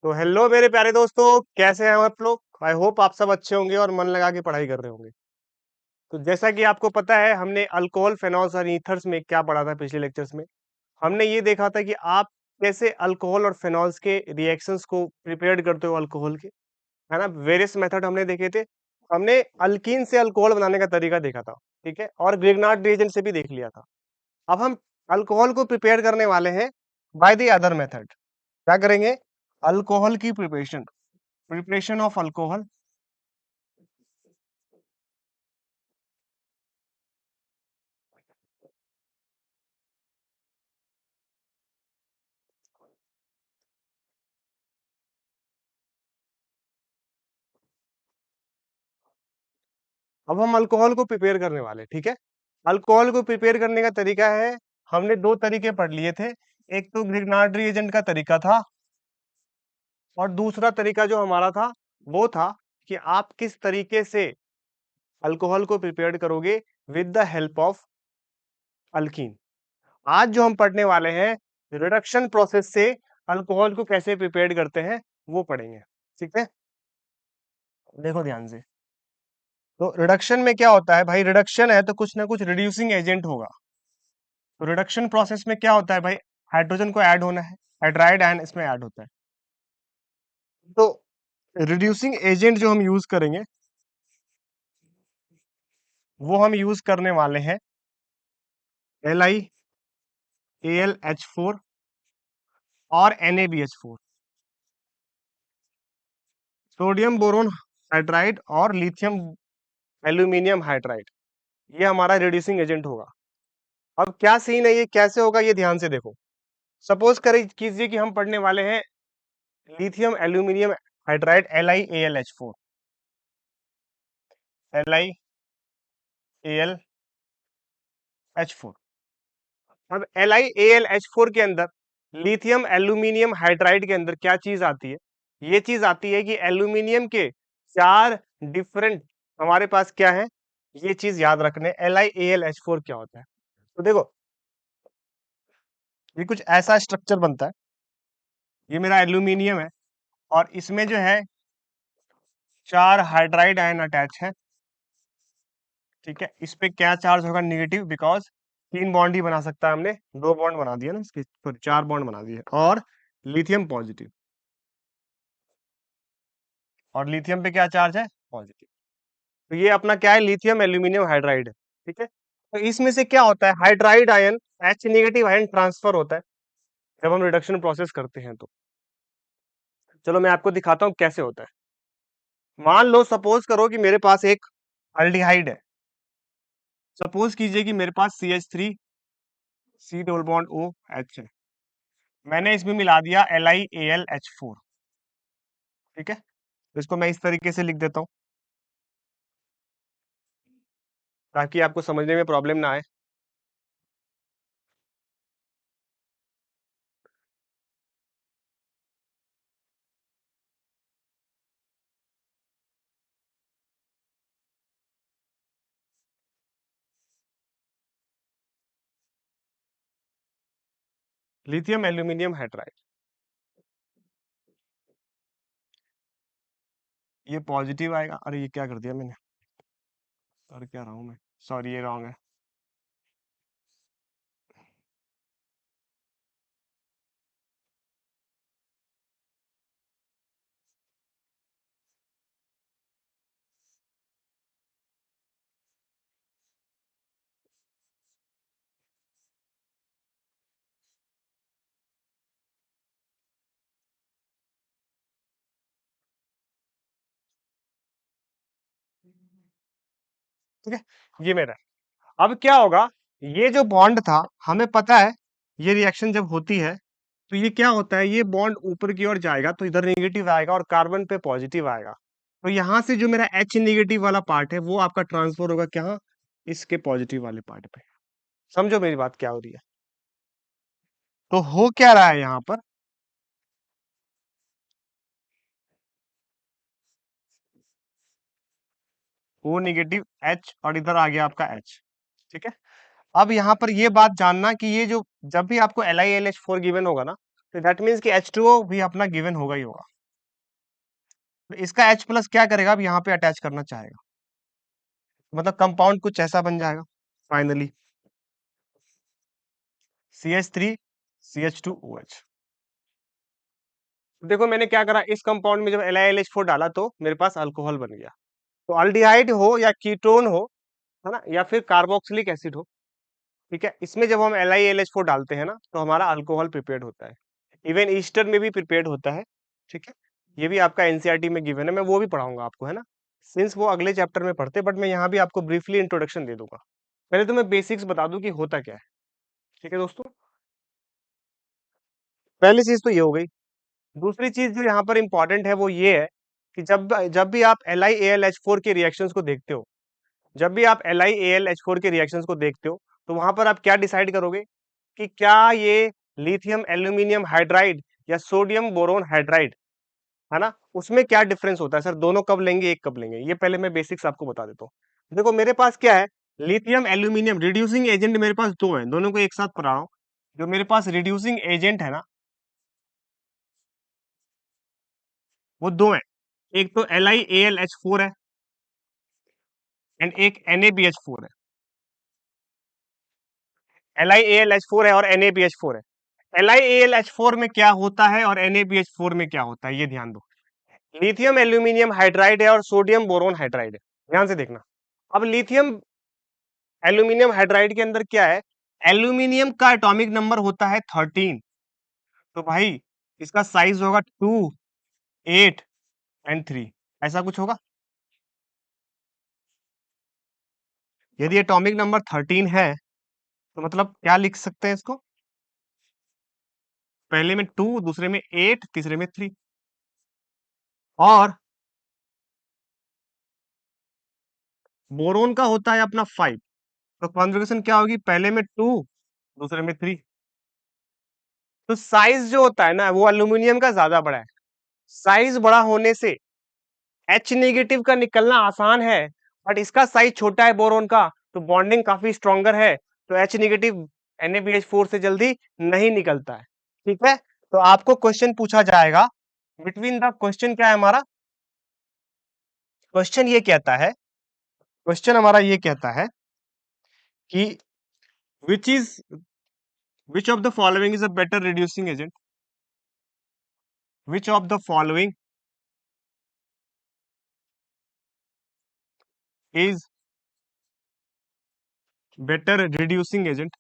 तो हेलो मेरे प्यारे दोस्तों, कैसे हैं आप लोग? आई होप आप सब अच्छे होंगे और मन लगा के पढ़ाई कर रहे होंगे। तो जैसा कि आपको पता है, हमने अल्कोहल, फेनॉल्स और ईथर्स में क्या पढ़ा था पिछले लेक्चर्स में। हमने ये देखा था कि आप कैसे अल्कोहल और फेनॉल्स के रिएक्शंस को प्रिपेयर करते हो अल्कोहल के, है ना? वेरियस मेथड हमने देखे थे। हमने अल्कीन से अल्कोहल बनाने का तरीका देखा था, ठीक है? और ग्रिग्नार्ड रिएजेंट से भी देख लिया था। अब हम अल्कोहल को प्रिपेयर करने वाले हैं बाय द अदर मेथड। क्या करेंगे? अल्कोहल की प्रिपरेशन ऑफ अल्कोहल। अब हम अल्कोहल को प्रिपेयर करने वाले, ठीक है? अल्कोहल को प्रिपेयर करने का तरीका है, हमने दो तरीके पढ़ लिए थे। एक तो ग्रिग्नार्ड रिएजेंट का तरीका था, और दूसरा तरीका जो हमारा था वो था कि आप किस तरीके से अल्कोहल को प्रिपेयर करोगे with the help of alkyne. आज जो हम पढ़ने वाले हैं, रिडक्शन प्रोसेस से अल्कोहल को कैसे प्रिपेयर करते हैं वो पढ़ेंगे, ठीक है? देखो ध्यान से। तो रिडक्शन में क्या होता है भाई? रिडक्शन है तो कुछ ना कुछ रिड्यूसिंग एजेंट होगा। तो रिडक्शन प्रोसेस में क्या होता है भाई? हाइड्रोजन को ऐड होना है, हाइड्राइड आयन इसमें ऐड होता है। तो रिड्यूसिंग एजेंट जो हम यूज करेंगे वो हम यूज करने वाले हैं LiAlH4 और NaBH4, सोडियम बोरोन हाइड्राइड और लिथियम एल्यूमिनियम हाइड्राइड। ये हमारा रिड्यूसिंग एजेंट होगा। अब क्या सीन है, ये कैसे होगा, ये ध्यान से देखो। सपोज करें कीजिए कि हम पढ़ने वाले हैं lithium aluminium hydride LiAlH4। LiAlH4। अब LiAlH4 के अंदर लिथियम एल्यूमिनियम हाइड्राइड के अंदर क्या चीज आती है? ये चीज आती है कि एल्यूमिनियम के चार डिफरेंट हमारे पास क्या है, ये चीज याद रखने। LiAlH4 क्या होता है? तो देखो, ये कुछ ऐसा स्ट्रक्चर बनता है। ये मेरा एल्यूमिनियम है और इसमें जो है चार हाइड्राइड आयन अटैच है, ठीक है? इस पे क्या चार्ज होगा? निगेटिव, बिकॉज तीन बॉन्ड ही बना सकता है, हमने दो बॉन्ड बना दिया ना इसके, सॉरी चार बॉन्ड बना दिए। और लिथियम पॉजिटिव, और लिथियम पे क्या चार्ज है? पॉजिटिव। तो ये अपना क्या है? लिथियम एल्यूमिनियम हाइड्राइड है, ठीक है? तो इसमें से क्या होता है? Hydride ion, H negative ion transfer होता है जब हम रिडक्शन प्रोसेस करते हैं। तो चलो मैं आपको दिखाता हूँ कैसे होता है। मान लो, सपोज करो कि मेरे पास एक अल्डिहाइड है। सपोज कीजिए कि मेरे पास CH3 C double bond OH है। मैंने इसमें मिला दिया LiAlH4, ठीक है? तो इसको मैं इस तरीके से लिख देता हूँ ताकि आपको समझने में प्रॉब्लम ना आए। लिथियम एल्यूमिनियम हाइड्राइड, ये पॉजिटिव आएगा। अरे ये क्या कर दिया मैंने, और क्या रहा हूँ मैं, सॉरी ये रॉन्ग है। ठीक है, ये मेरा है। अब क्या होगा? ये जो बॉन्ड था, हमें पता है ये रिएक्शन जब होती है तो ये क्या होता है, ये बॉन्ड ऊपर की ओर जाएगा तो इधर नेगेटिव आएगा और कार्बन पे पॉजिटिव आएगा। तो यहाँ से जो मेरा H नेगेटिव वाला पार्ट है वो आपका ट्रांसफर होगा क्या? इसके पॉजिटिव वाले पार्ट पे। समझो मेरी बात क्या हो रही है? तो हो क्या रहा है यहाँ पर? O नेगेटिव H और इधर आ गया आपका H, ठीक है? अब यहाँ पर ये बात जानना कि ये जो जब भी आपको LiLH4 गिवन होगा ना, तो दैट मीन्स कि H2O भी अपना गिवन होगा ही होगा। तो इसका H प्लस क्या करेगा, अब यहाँ पे अटैच करना चाहेगा, मतलब कंपाउंड कुछ ऐसा बन जाएगा फाइनली, CH3CH2OH। देखो मैंने क्या करा, इस कंपाउंड में जब LiLH4 डाला तो मेरे पास अल्कोहल बन गया। तो अल्डिहाइड हो या कीटोन हो, है ना, या फिर कार्बोक्सिलिक एसिड हो, ठीक है, इसमें जब हम LiLH4 डालते हैं ना तो हमारा अल्कोहल प्रिपेयर्ड होता है। इवन ईस्टर में भी प्रिपेयर्ड होता है, ठीक है। ये भी आपका एनसीईआरटी में गिवन है, मैं वो भी पढ़ाऊंगा आपको, है ना, सिंस वो अगले चैप्टर में पढ़ते, बट मैं यहाँ भी आपको ब्रीफली इंट्रोडक्शन दे दूंगा। पहले तो मैं बेसिक्स बता दूं कि होता क्या है, ठीक है दोस्तों। पहली चीज तो ये हो गई। दूसरी चीज जो यहाँ पर इंपॉर्टेंट है वो ये है कि जब जब भी आप LiAlH4 के रिएक्शंस को देखते हो, जब भी आप LiAlH4 के रिएक्शंस को देखते हो, तो वहां पर आप क्या डिसाइड करोगे कि क्या ये लिथियम एल्यूमिनियम हाइड्राइड या सोडियम बोरोन हाइड्राइड, है ना, उसमें क्या डिफरेंस होता है सर, दोनों कब लेंगे एक कब लेंगे, ये पहले मैं बेसिक्स आपको बता देता हूँ। देखो मेरे पास क्या है, लिथियम एल्यूमिनियम रिड्यूसिंग एजेंट मेरे पास दो हैं, दोनों को एक साथ पढ़ा रहा हूँ। जो मेरे पास रिड्यूसिंग एजेंट है ना, वो दो हैं। एक तो LiAlH4 है एंड एक NaBH4 है। LiAlH4 है और NaBH4 है। LiAlH4 में क्या होता है और NaBH4 में क्या होता है, ये ध्यान दो। लिथियम एल्यूमिनियम हाइड्राइड है और सोडियम बोरोन हाइड्राइड है, ध्यान से देखना। अब लिथियम एल्यूमिनियम हाइड्राइड के अंदर क्या है, एल्यूमिनियम का एटॉमिक नंबर होता है 13। तो भाई इसका साइज होगा 2, 8 एंड 3, ऐसा कुछ होगा। यदि एटॉमिक नंबर 13 है तो मतलब क्या लिख सकते हैं इसको, पहले में 2, दूसरे में 8, तीसरे में 3। और बोरोन का होता है अपना 5, तो कॉन्जुगेशन क्या होगी, पहले में 2, दूसरे में 3। तो साइज जो होता है ना वो एल्यूमिनियम का ज्यादा बड़ा है। साइज बड़ा होने से H नेगेटिव का निकलना आसान है, बट इसका साइज छोटा है बोरोन का, तो बॉन्डिंग काफी स्ट्रॉन्गर है, तो H नेगेटिव NaBH4 से जल्दी नहीं निकलता है, ठीक है। तो आपको क्वेश्चन पूछा जाएगा, बिटवीन द क्वेश्चन क्या है हमारा, क्वेश्चन ये कहता है, क्वेश्चन हमारा ये कहता है कि which is which of the following is a better reducing agent, which of the following is better reducing agent,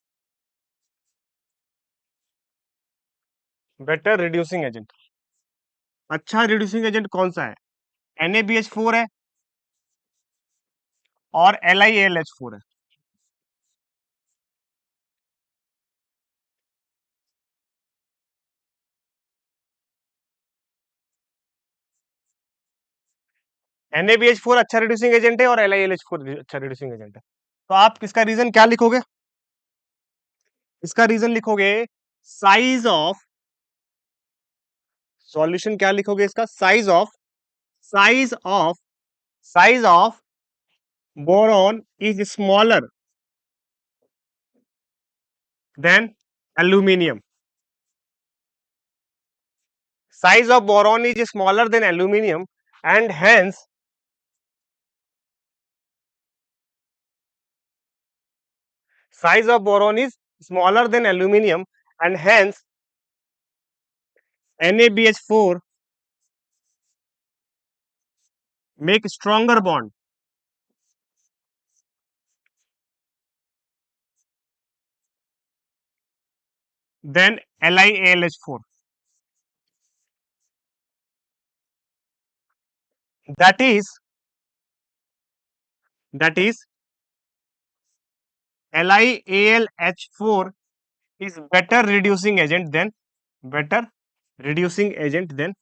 better reducing agent, अच्छा रिड्यूसिंग एजेंट कौन सा है, NaBH4 है और LiAlH4 है। NaBH4 अच्छा रिड्यूसिंग एजेंट है और LiLH4 अच्छा रिड्यूसिंग एजेंट है। तो आप इसका रीजन क्या लिखोगे, इसका रीजन लिखोगे साइज ऑफ, सॉल्यूशन क्या लिखोगे इसका, size of size of boron is smaller than aluminium, size of boron is smaller than aluminum and hence size of boron is smaller than aluminum and hence NaBH4 make stronger bond than LiAlH4. That is LiAlH4 is better reducing agent than, better reducing agent than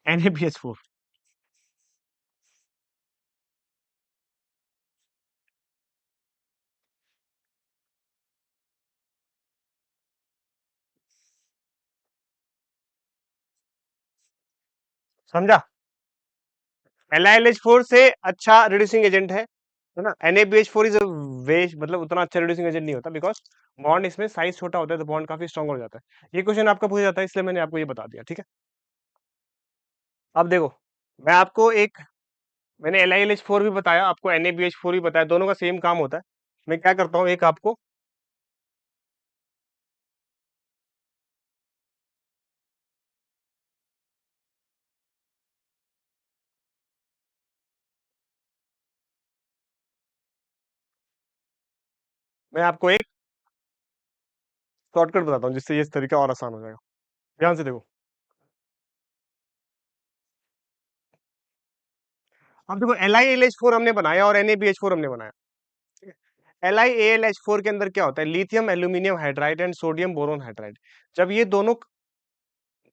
NaBH4। समझा, LiLH4 से अच्छा reducing agent है ना, NaBH4 is waste मतलब उतना अच्छा reducing agent नहीं होता, बिकॉज बॉन्ड इसमें साइज छोटा होता है तो बॉन्ड काफी स्ट्रॉन्ग हो जाता है। ये क्वेश्चन आपका पूछा जाता है, इसलिए मैंने आपको ये बता दिया, ठीक है। अब देखो, मैं आपको एक मैंने LiLH4 भी बताया, आपको NaBH4 भी बताया, दोनों का सेम काम होता है। मैं क्या करता हूँ, एक आपको मैं आपको एक शॉर्टकट बताता हूँ जिससे ये तरीका और आसान हो जाएगा। ध्यान से देखो। अब देखो, LiLH4 हमने बनाया और NaBH4 हमने बनाया, ठीक है। LiAlH4 के अंदर क्या होता है, lithium aluminium hydride and sodium boron hydride. जब ये दोनों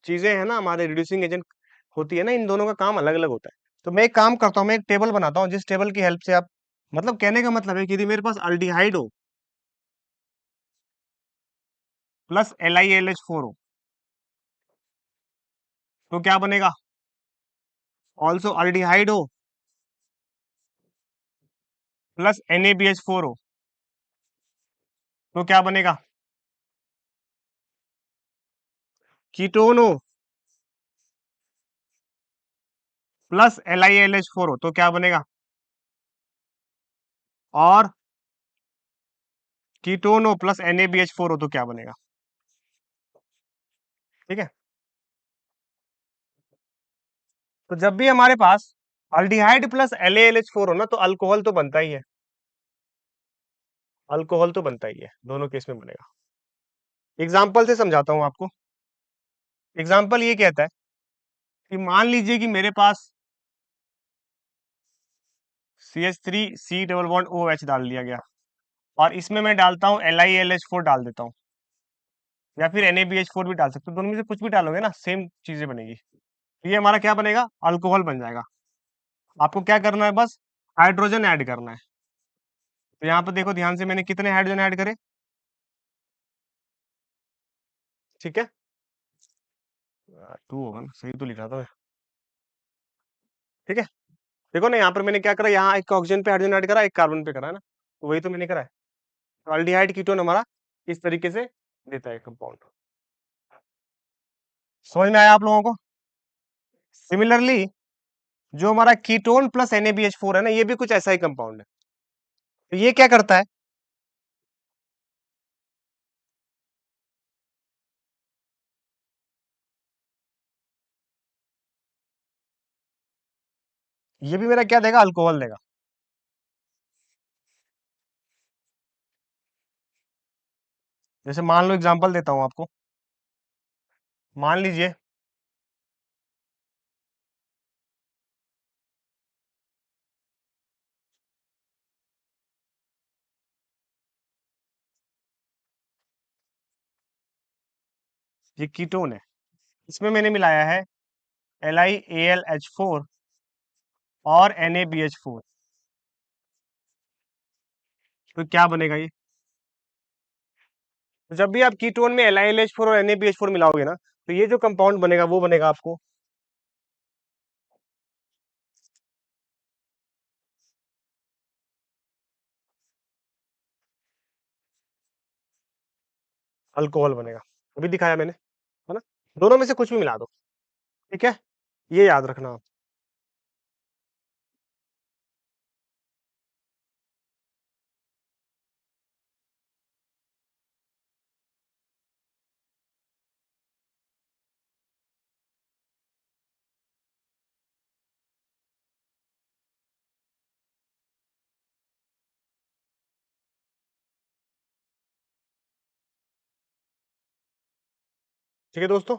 चीजें हैं ना हमारे रिड्यूसिंग एजेंट होती है ना, इन दोनों का काम अलग अलग होता है। तो मैं एक काम करता हूँ, मैं एक टेबल बनाता हूँ जिस टेबल की हेल्प से आप, मतलब कहने का मतलब है कि यदि मेरे पास अल्डिहाइड हो प्लस LiLH4 हो तो क्या बनेगा, ऑल्सो अल्डिहाइड हो प्लस NaBH4 हो तो क्या बनेगा, कीटोन हो प्लस LiLH4 हो तो क्या बनेगा, और कीटोन हो प्लस NaBH4 हो तो क्या बनेगा, ठीक है। तो जब भी हमारे पास अल्डिहाइड प्लस LaLH4 हो ना तो अल्कोहल तो बनता ही है, अल्कोहल तो बनता ही है, दोनों केस में बनेगा। एग्जाम्पल से समझाता हूं आपको। एग्जाम्पल ये कहता है कि मान लीजिए कि मेरे पास CH3C डबल बॉन्ड OH डाल दिया गया और इसमें मैं डालता हूँ LiLH4 डाल देता हूँ, या फिर NaBH4 भी डाल सकते हो, दोनों में से कुछ भी डालोगे ना सेम चीजें बनेगी। तो ये हमारा क्या बनेगा, अल्कोहल बन जाएगा। आपको क्या करना है, बस हाइड्रोजन ऐड करना है। तो यहाँ पे देखो ध्यान से, मैंने कितने हाइड्रोजन ऐड करे, ठीक है। 2 होगा ना, सही तो लिखा था मैं, ठीक है। देखो ना यहाँ पर मैंने क्या करा, यहाँ एक ऑक्सीजन पे हाइड्रोजन ऐड करा, एक कार्बन पे करा है ना, तो वही तो मैंने करा है। तो अल्डिहाइड कीटोन हमारा इस तरीके से देता है कंपाउंड। समझ में आया आप लोगों को। सिमिलरली जो हमारा कीटोन प्लस NaBH4 है ना, ये भी कुछ ऐसा ही कंपाउंड है। तो ये क्या करता है, ये भी मेरा क्या देगा, अल्कोहल देगा। जैसे मान लो, एग्जांपल देता हूं आपको, मान लीजिए ये कीटोन है, इसमें मैंने मिलाया है LiAlH4 और NaBH4, तो क्या बनेगा ये, तो जब भी आप कीटोन में LiLH4 और NaBH4 मिलाओगे ना, तो ये जो कंपाउंड बनेगा वो बनेगा आपको अल्कोहल बनेगा। अभी दिखाया मैंने, है ना। दोनों में से कुछ भी मिला दो, ठीक है, ये याद रखना आप। ठीक है दोस्तों।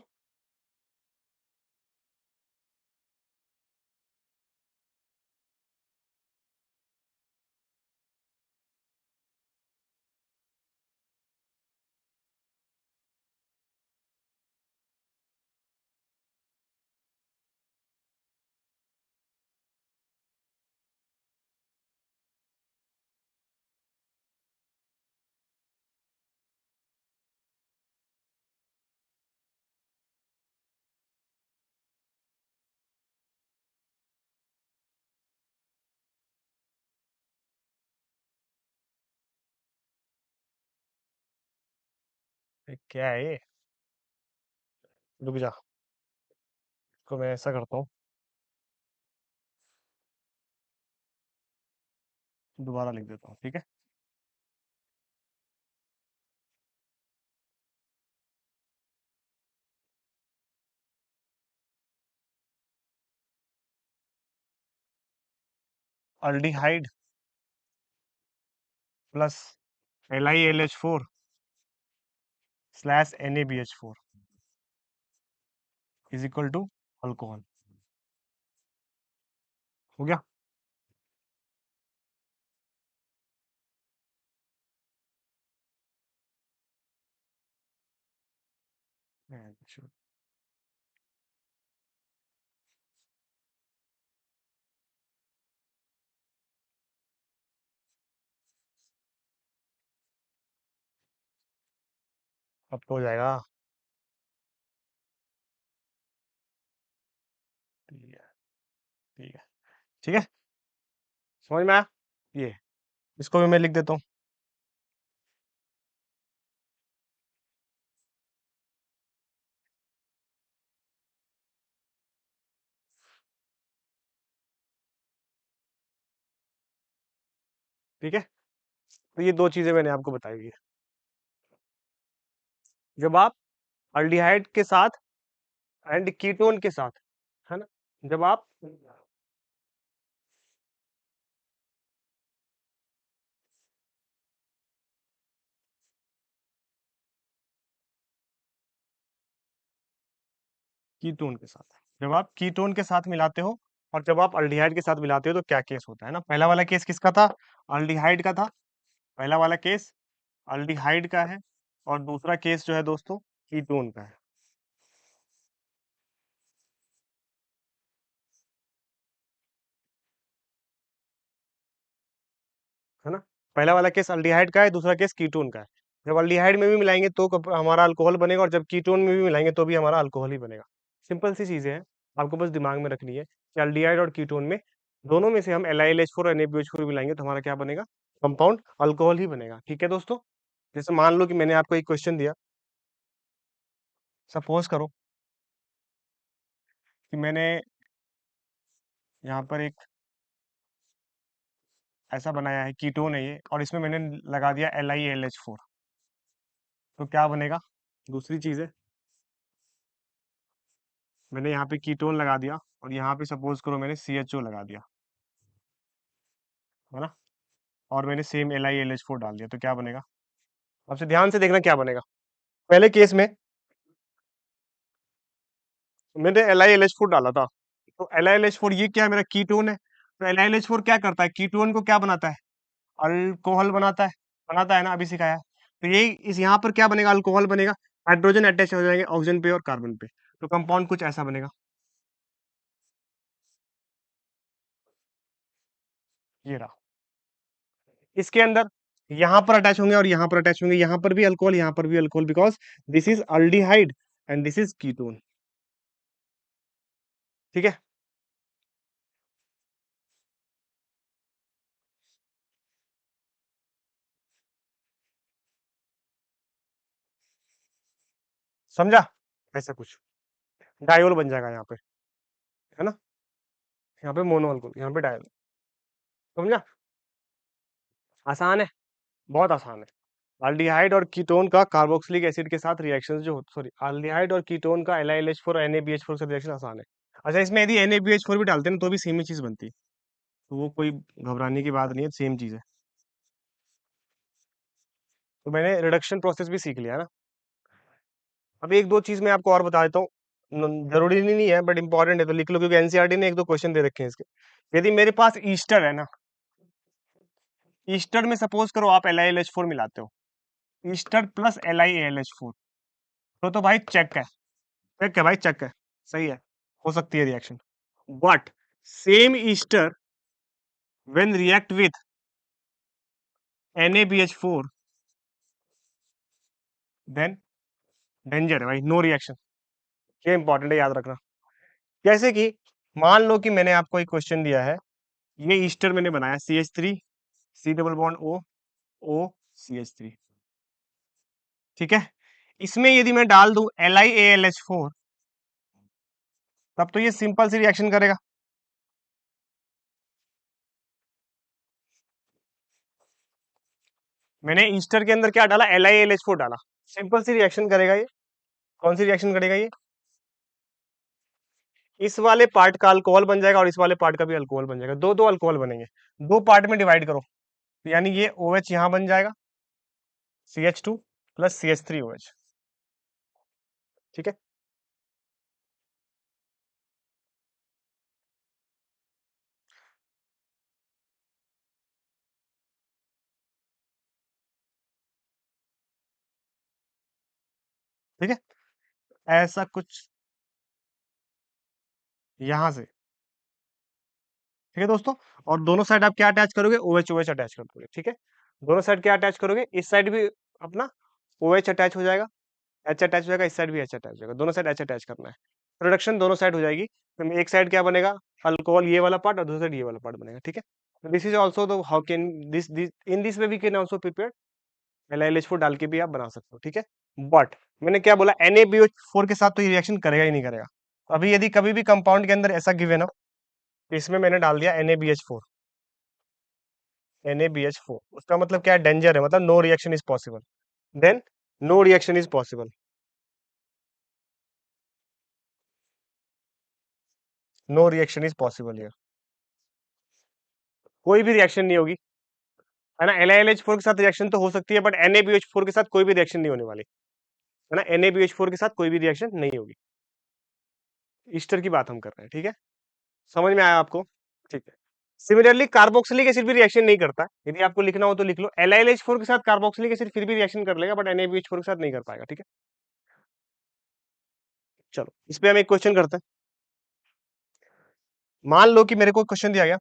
क्या है ये? रुक जा, इसको मैं ऐसा करता हूँ, दोबारा लिख देता हूँ, ठीक है। Aldehyde plus LiLH4 slash NaBH4 is equal to alcohol. हो गया? अच्छा, अब तो हो जाएगा। ठीक है, ठीक है, ठीक है, समझ में आया? ये इसको भी मैं लिख देता हूँ। ठीक है, तो ये दो चीजें मैंने आपको बताई है। जब आप अल्डिहाइड के साथ एंड कीटोन के साथ, है ना, जब आप कीटोन के साथ, जब आप कीटोन के साथ मिलाते हो और जब आप अल्डिहाइड के साथ मिलाते हो तो क्या केस होता है ना, पहला वाला केस किसका था? अल्डिहाइड का था। पहला वाला केस अल्डिहाइड का है और दूसरा केस जो है दोस्तों कीटोन का है ना। पहला वाला केस अल्डिहाइड का है, दूसरा केस कीटोन का है। जब अल्डिहाइड में भी मिलाएंगे तो हमारा अल्कोहल बनेगा और जब कीटोन में भी मिलाएंगे तो भी हमारा अल्कोहल ही बनेगा। सिंपल सी चीजें हैं, आपको बस दिमाग में रखनी है कि अल्डिहाइड और कीटोन में दोनों में से हम LiLH4 और NaBH4 मिलाएंगे तो हमारा क्या बनेगा? कंपाउंड अल्कोहल ही बनेगा। ठीक है दोस्तों, जैसे मान लो कि मैंने आपको एक क्वेश्चन दिया, सपोज करो कि मैंने यहाँ पर एक ऐसा बनाया है, कीटोन है ये, और इसमें मैंने लगा दिया LiLH4, तो क्या बनेगा? दूसरी चीज है, मैंने यहाँ पे कीटोन लगा दिया और यहाँ पे सपोज करो मैंने CHO लगा दिया, है ना, और मैंने सेम LiLH4 डाल दिया, तो क्या बनेगा? आपसे ध्यान से देखना क्या बनेगा। पहले केस में मैंने LiLH4 डाला था, तो LiLH4 ये क्या है? मेरा कीटोन है। तो LiLH4 क्या करता है? कीटोन को क्या बनाता है? अल्कोहल बनाता है ना, अभी सिखाया है। तो ये इस यहाँ पर क्या बनेगा? अल्कोहल बनेगा। हाइड्रोजन अटैच हो जाएंगे ऑक्सीजन पे और कार्बन पे, तो कंपाउंड कुछ ऐसा बनेगा, ये रहा। इसके अंदर यहाँ पर अटैच होंगे और यहाँ पर अटैच होंगे, यहाँ पर भी अल्कोहल, यहाँ पर भी alcohol, because this is aldehyde and this is ketone. ठीक है, समझा? ऐसा कुछ डायोल बन जाएगा यहाँ पे, है ना, यहाँ पे मोनो अल्कोहल, यहाँ पे डायोल। समझा? आसान है, बहुत आसान है। अल्डिहाइड और कीटोन का कार्बोक्सिलिक एसिड के साथ रिएक्शन जो सॉरी, अल्डिहाइड और कीटोन का LiLH4 और NaBH4 से रिएक्शन आसान है। अच्छा, इसमें यदि NaBH4 भी डालते हैं ना तो भी सेम ही चीज बनती है, तो वो कोई घबराने की बात नहीं है, सेम चीज है। तो मैंने रिडक्शन प्रोसेस भी सीख लिया ना। अब एक दो चीज मैं आपको और बता देता हूँ, जरूरी नहीं है बट इंपॉर्टेंट है तो लिख लो, क्योंकि एनसीईआरटी ने एक दो क्वेश्चन दे रखे हैं इसके। यदि मेरे पास ईस्टर है ना, ईस्टर में सपोज करो आप LiLH4 मिलाते हो, ईस्टर प्लस LiALH4, तो भाई चेक है, चेक है भाई, चेक है, सही है, हो सकती है reaction. But same ester when react with NaBH4 then danger है भाई, नो रिएक्शन। ये इंपॉर्टेंट है, याद रखना। जैसे कि मान लो कि मैंने आपको एक क्वेश्चन दिया है, ये ईस्टर मैंने बनाया CH3 C double bond O O CH3, ठीक है। इसमें यदि मैं डाल दूं LiAlH4, तब तो ये सिंपल सी रिएक्शन करेगा। मैंने ईस्टर के अंदर क्या डाला, LiAlH4 डाला, सिंपल सी रिएक्शन करेगा ये। कौन सी रिएक्शन करेगा ये? इस वाले पार्ट का अल्कोहल बन जाएगा और इस वाले पार्ट का भी अल्कोहल बन जाएगा, दो दो अल्कोहल बनेंगे। दो पार्ट में डिवाइड करो, तो यानी ये OH यहां बन जाएगा, CH2 प्लस CH3OH। ठीक है, ठीक है, ऐसा कुछ यहां से। ठीक है दोस्तों, और दोनों साइड आप क्या अटैच करोगे, OH OH अटैच कर दोगे। ठीक है, दोनों साइड क्या अटैच करोगे, इस साइड भी अपना OH अटैच हो जाएगा, H अटैच हो जाएगा, इस साइड भी H अटैच हो जाएगा, दोनों साइड H अटैच करना है। प्रोडक्शन दोनों साइड हो जाएगी, तो एक साइड क्या बनेगा, अल्कोहल ये वाला पार्ट, और दूसरा साइड ये वाला पार्ट बनेगा। ठीक है, this is also the how can this in this way we can also prepare LiLH4 डाल के भी आप बना सकते हो। ठीक है, बट मैंने क्या बोला, NaBH4 के साथ तो ये रिएक्शन करेगा ही नहीं करेगा। अभी यदि कभी भी कंपाउंड के अंदर ऐसा गिवन हो, तो इसमें मैंने डाल दिया NaBH4, NaBH4, उसका मतलब क्या है, डेंजर है, मतलब no reaction is possible, then no reaction is possible, no reaction is possible here, कोई भी रिएक्शन नहीं होगी, है ना। LiLH4 के साथ रिएक्शन तो हो सकती है, बट NaBH4 के साथ कोई भी रिएक्शन नहीं होने वाली, है ना। NaBH4 के साथ कोई भी रिएक्शन नहीं होगी, ईस्टर की बात हम कर रहे हैं। ठीक है, समझ में आया आपको? ठीक है, सिमिलरली कार्बोक्सिलिक एसिड भी रिएक्शन नहीं करता, यदि आपको लिखना हो तो लिख लो, LiLH4 के साथ कार्बोक्सिलिक एसिड फिर भी रिएक्शन कर लेगा, बट NaBH4 के साथ नहीं कर पाएगा। ठीक है, चलो इस पे हम एक क्वेश्चन करते हैं। मान लो कि मेरे को क्वेश्चन दिया गया,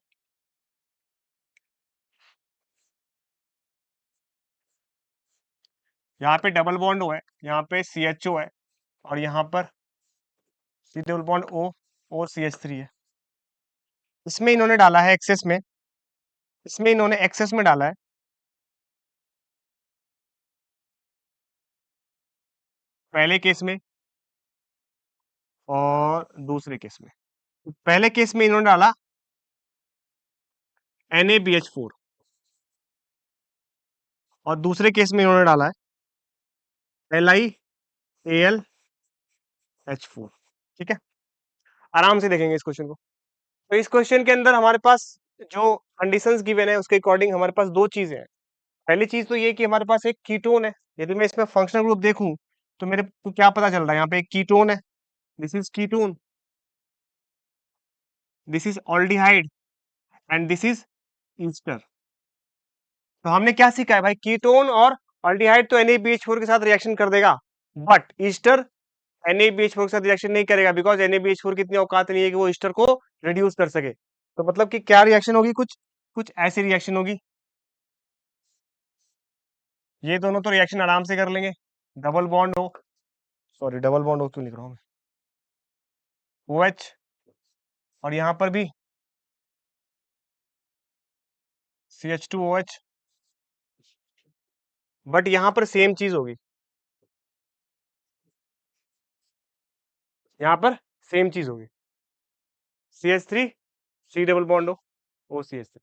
यहाँ पे डबल बॉन्ड O है, यहाँ पे CHO है, और यहाँ पर C डबल बॉन्ड O और CH3 है। इसमें इन्होंने डाला है एक्सेस में, इसमें इन्होंने एक्सेस में डाला है, पहले केस में और दूसरे केस में। पहले केस में इन्होंने डाला NaBH4, और दूसरे केस में इन्होंने डाला है LiAlH4। ठीक है, आराम से देखेंगे इस क्वेश्चन को। तो इस क्वेश्चन के अंदर हमारे पास जो कंडीशंस गिवन है उसके अकॉर्डिंग हमारे पास दो चीजें हैं। पहली चीज तो ये कि हमारे पास एक कीटोन है, यदि मैं इसमें फंक्शनल ग्रुप देखूं तो मेरे को क्या पता चल रहा है, यहाँ पे एक कीटोन है, this is ketone, this is aldehyde, and this is Easter. तो हमने क्या सीखा है भाई, कीटोन और ऑल्डिहाइड तो NaBH4 के साथ रिएक्शन कर देगा, बट ईस्टर NaBH4 के साथ रिएक्शन नहीं करेगा, बिकॉज NaBH4 की इतनी औकात नहीं है कि वो ईस्टर को रिड्यूस कर सके। तो मतलब कि क्या रिएक्शन होगी, कुछ कुछ ऐसी रिएक्शन होगी, ये दोनों तो रिएक्शन आराम से कर लेंगे, डबल बॉन्ड हो, सॉरी डबल बॉन्ड हो क्यों लिख रहा हूँ मैं, OH, और यहाँ पर भी CH2OH, बट यहाँ पर सेम चीज होगी, यहाँ पर सेम चीज होगी, CH3 C डबल बॉन्ड हो OCH3,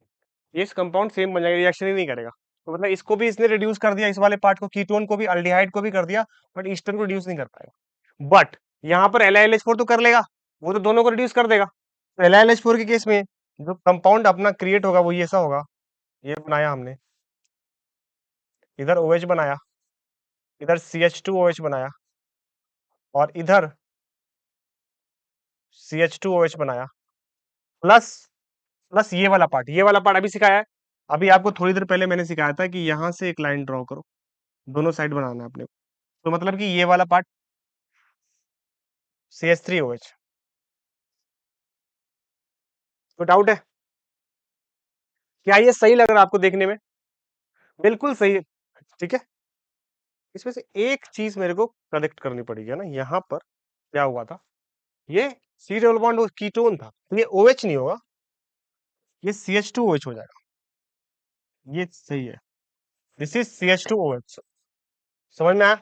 ये कंपाउंड सेम बन जाएगा, रिएक्शन ही नहीं करेगा। तो मतलब इसको भी इसने रिड्यूस कर दिया, इस वाले पार्ट को, कीटोन को भी, अल्डिहाइड को भी कर दिया, बट ईस्टर को रिड्यूस नहीं कर पाएगा। बट यहाँ पर LiLH4 तो कर लेगा, वो तो दोनों को रिड्यूस कर देगा। तो LiLH4 के केस में जो कंपाउंड अपना क्रिएट होगा वो ये ऐसा होगा, ये बनाया हमने, इधर OH बनाया, इधर CH2OH बनाया, और इधर CH2OH बनाया, प्लस प्लस ये वाला पार्ट अभी सिखाया है। अभी आपको थोड़ी देर पहले मैंने सिखाया था कि यहां से एक लाइन ड्रॉ करो, दोनों साइड बनाना है अपने को। तो मतलब कि ये वाला पार्ट CH3OH। तो डाउट है, क्या ये सही लग रहा है आपको देखने में? बिल्कुल सही है। ठीक है, इसमें से एक चीज मेरे को करेक्ट करनी पड़ेगी, है ना। यहाँ पर क्या हुआ था, ये C डबल बॉन्ड कीटोन था, तो ये OH नहीं होगा, ये CH2OH हो जाएगा, ये सही है, दिस इज CH2OH। समझ में आया?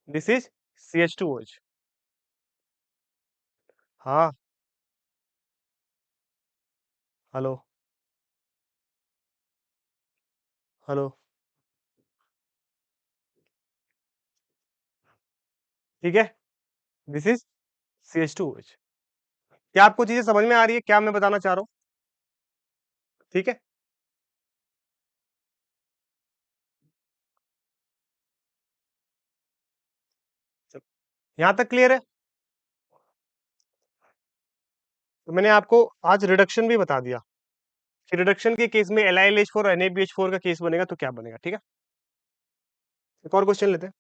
This is CH2OH। हाँ। हेलो। हेलो। ठीक है, दिस इज CH2OH। क्या आपको चीजें समझ में आ रही है क्या मैं बताना चाह रहा हूँ? ठीक है, यहां तक क्लियर है? तो मैंने आपको आज रिडक्शन भी बता दिया कि रिडक्शन के केस में LiLH4 और NaBH4 का केस बनेगा तो क्या बनेगा। ठीक है, एक और क्वेश्चन लेते हैं।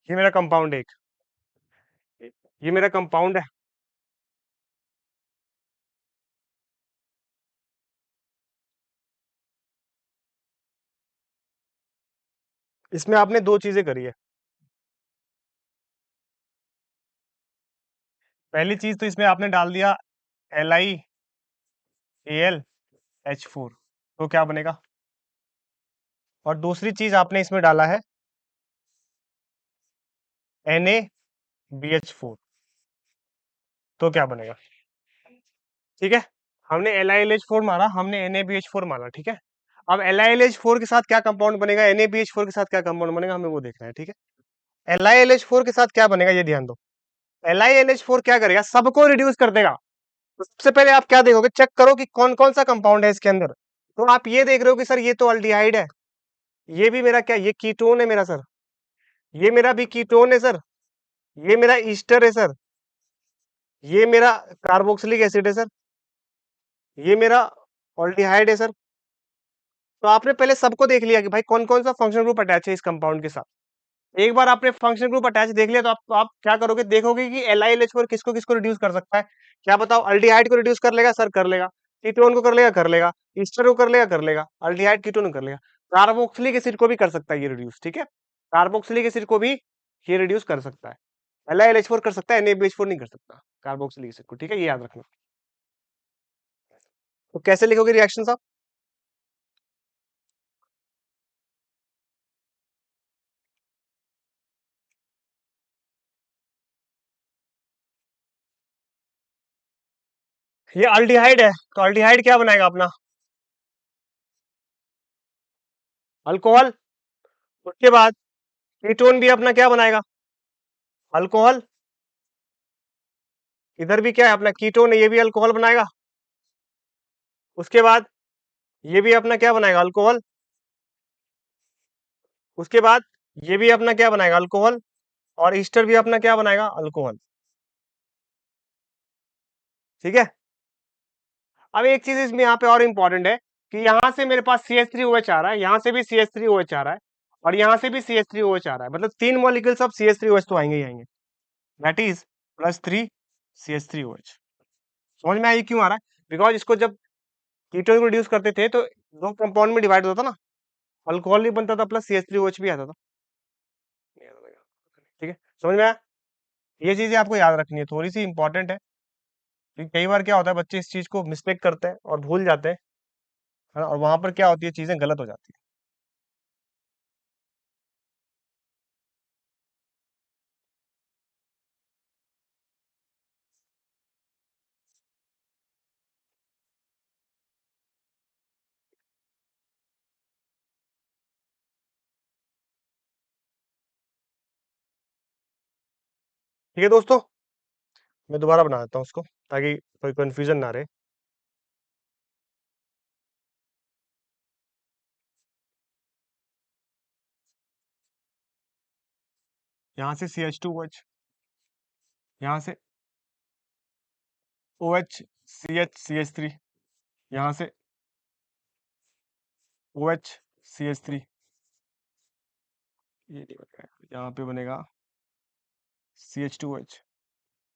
ये मेरा कंपाउंड है एक, ये मेरा कंपाउंड है। इसमें आपने दो चीजें करी है। पहली चीज तो इसमें आपने डाल दिया LiAlH4, तो क्या बनेगा? और दूसरी चीज आपने इसमें डाला है NaBH4, तो क्या बनेगा? ठीक है, हमने LiLH4 मारा, हमने NaBH4 मारा। ठीक है, अब LiLH4 के साथ क्या कंपाउंड बनेगा, NaBH4 के साथ क्या कंपाउंड बनेगा, हमें वो देखना है। ठीक है, LiLH4 के साथ क्या बनेगा ये ध्यान दो। LiLH4 क्या करेगा, सबको रिड्यूस कर देगा। तो सबसे पहले आप क्या देखोगे, चेक करो कि कौन कौन सा कंपाउंड है इसके अंदर। तो आप ये देख रहे हो कि सर ये तो अल्डिहाइड है, ये भी मेरा क्या, ये कीटोन है मेरा सर, ये मेरा भी कीटोन है सर, ये मेरा ईस्टर है सर, ये मेरा कार्बोक्सिलिक एसिड है सर, ये मेरा ऑल्डिहाइड है सर। तो आपने पहले सबको देख लिया कि भाई कौन कौन सा फंक्शनल ग्रुप अटैच है इस कंपाउंड के साथ। एक बार आपने फंक्शनल ग्रुप अटैच देख लिया तो आप क्या करोगे, देखोगे कि LiLH4 किसको किसको रिड्यूस कर सकता है। क्या बताओ, अल्डिहाइड को रिड्यूस कर लेगा सर, कर लेगा। कीटोन को कर लेगा, कर लेगा। ईस्टर को कर लेगा, कर लेगा। अल्डिहाइड कीटोन को कर लेगा। कार्बोक्सिलिक एसिड को भी कर सकता है ये रिड्यूस। ठीक है, कार्बोक्सिलिक एसिड को भी ये रिड्यूस कर सकता है। LiLH4 कर सकता है, NaBH4 नहीं कर सकता कार्बोक्सिलिक एसिड को। ठीक है, ये याद रखना। तो कैसे लिखोगे रिएक्शन आप? ये अल्डिहाइड है, तो अल्डिहाइड क्या बनाएगा अपना, अल्कोहल। उसके बाद कीटोन भी अपना क्या बनाएगा, अल्कोहल। इधर भी क्या है अपना कीटोन है, ये भी अल्कोहल बनाएगा। उसके बाद ये भी अपना क्या बनाएगा, अल्कोहल। उसके बाद ये भी अपना क्या बनाएगा, अल्कोहल। और ईस्टर भी अपना क्या बनाएगा, अल्कोहल। ठीक है, अब एक चीज इसमें यहाँ पे और इंपॉर्टेंट है कि यहां से मेरे पास CH3OH आ रहा है, यहां से भी CH3OH आ रहा है, और यहां से भी CH3OH आ रहा है, मतलब तीन मॉलिक्यूल्स अब CH3OH तो आएंगे ही आएंगे। That is +3 CH3OH। समझ में आई क्यों आ रहा है? बिकॉज इसको जब कीटोन को रिड्यूस करते थे तो दो कंपाउंड में डिवाइड होता था ना, अल्कोहल भी बनता था प्लस CH3OH भी आता था। ठीक है, समझ में आया? ये चीजें आपको याद रखनी है, थोड़ी सी इंपॉर्टेंट है, क्योंकि कई बार क्या होता है बच्चे इस चीज को मिस्टेक करते हैं और भूल जाते हैं, है ना, और वहां पर क्या होती है, चीजें गलत हो जाती है। ठीक है दोस्तों, मैं दोबारा बना देता हूँ उसको ताकि कोई कंफ्यूजन ना रहे। यहाँ से CH2OH, यहाँ से OH CH CH3, यहाँ से OH CH3, ये नहीं बनेगा, यहाँ पे बनेगा CH2OH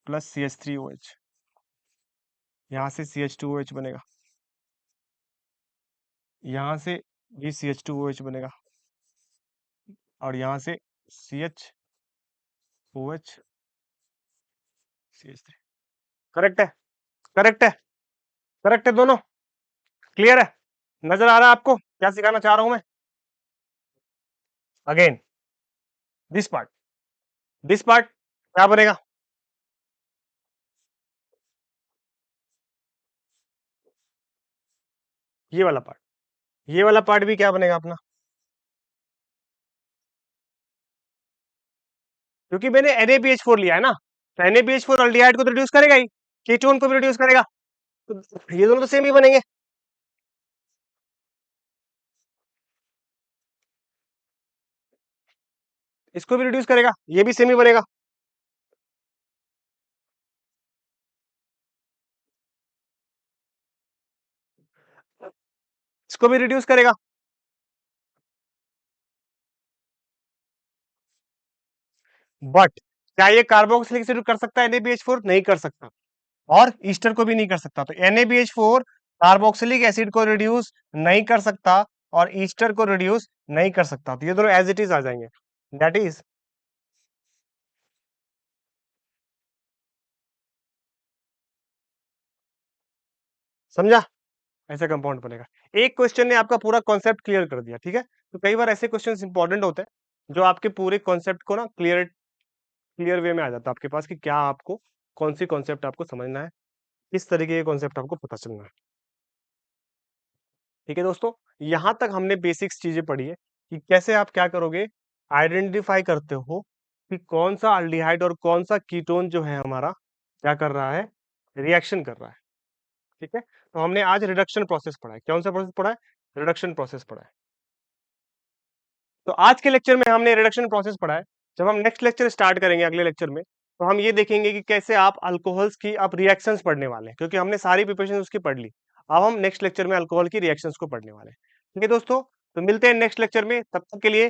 प्लस CH3OH, यहाँ से CH2OH बनेगा, यहाँ से भी CH2OH बनेगा, और यहाँ से CHOH CH3। करेक्ट है, करेक्ट है, करेक्ट है, दोनों क्लियर है? नजर आ रहा है आपको क्या सिखाना चाह रहा हूं मैं? अगेन दिस पार्ट क्या बनेगा? ये वाला पार्ट, ये वाला पार्ट भी क्या बनेगा अपना? क्योंकि मैंने NaBH4 लिया है ना, तो NaBH4 अल्डिहाइड को तो रिड्यूस करेगा ही, कीटोन को भी रिड्यूस करेगा, तो ये दोनों तो सेम ही बनेंगे। इसको भी रिड्यूस करेगा, ये भी सेम ही बनेगा। इसको भी रिड्यूस करेगा। बट क्या ये कार्बोक्सिलिक एसिड कर सकता है NaBH4? नहीं कर सकता, और ईस्टर को भी नहीं कर सकता। तो NaBH4 कार्बोक्सिलिक एसिड को रिड्यूस नहीं कर सकता और ईस्टर को रिड्यूस नहीं कर सकता, तो ये दोनों एज इट इज आ जाएंगे। दैट इज, समझा? ऐसा कंपाउंड बनेगा। एक क्वेश्चन ने आपका पूरा कॉन्सेप्ट क्लियर कर दिया, ठीक है? तो कई बार ऐसे क्वेश्चन इंपॉर्टेंट होते हैं जो आपके पूरे कॉन्सेप्ट को ना क्लियर क्लियर वे में आ जाता है आपके पास कि क्या आपको कौन सी कॉन्सेप्ट आपको समझना है, किस तरीके के कॉन्सेप्ट आपको पता चलना है। ठीक है दोस्तों, यहां तक हमने बेसिक्स चीजें पढ़ी है कि कैसे आप क्या करोगे, आइडेंटिफाई करते हो कि कौन सा अल्डिहाइड और कौन सा कीटोन जो है हमारा क्या कर रहा है, रिएक्शन कर रहा है। ठीक है, तो हमने आज रिडक्शन प्रोसेस पढ़ा है। कौन सा प्रोसेस पढ़ा है? रिडक्शन प्रोसेस पढ़ा है। तो आज के लेक्चर में हमने रिडक्शन प्रोसेस पढ़ा है। जब हम नेक्स्ट लेक्चर स्टार्ट करेंगे अगले लेक्चर में, तो हम ये देखेंगे कि कैसे आप अल्कोहल्स की आप रिएक्शंस पढ़ने वाले हैं, क्योंकि हमने सारी प्रिपरेशन उसकी पढ़ ली। अब हम नेक्स्ट लेक्चर में अल्कोहल की रिएक्शंस को पढ़ने वाले हैं। ठीक है दोस्तों, तो मिलते हैं नेक्स्ट लेक्चर में, तब तक के लिए